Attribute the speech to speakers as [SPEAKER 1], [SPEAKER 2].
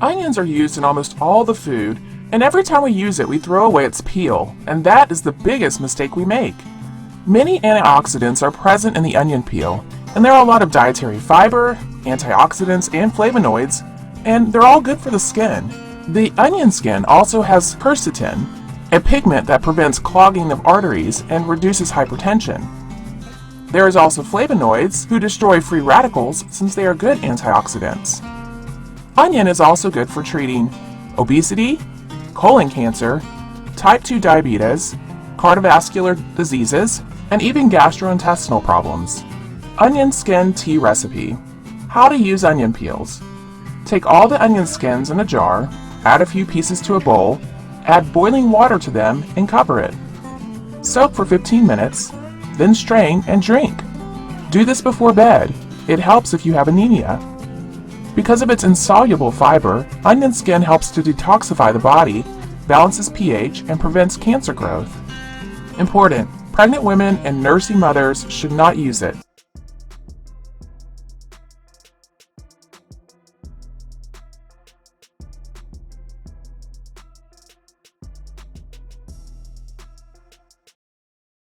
[SPEAKER 1] Onions are used in almost all the food, and every time we use it, we throw away its peel, and that is the biggest mistake we make. Many antioxidants are present in the onion peel, and there are a lot of dietary fiber, antioxidants, and flavonoids, and they're all good for the skin. The onion skin also has quercetin, a pigment that prevents clogging of arteries and reduces hypertension. There is also flavonoids, who destroy free radicals since they are good antioxidants. Onion is also good for treating obesity, colon cancer, type 2 diabetes, cardiovascular diseases, and even gastrointestinal problems. Onion skin tea recipe. How to use onion peels. Take all the onion skins in a jar, add a few pieces to a bowl, add boiling water to them, and cover it. Soak for 15 minutes, then strain and drink. Do this before bed. It helps if you have anemia. Because of its insoluble fiber, onion skin helps to detoxify the body, balances pH, and prevents cancer growth. Important: pregnant women and nursing mothers should not use it.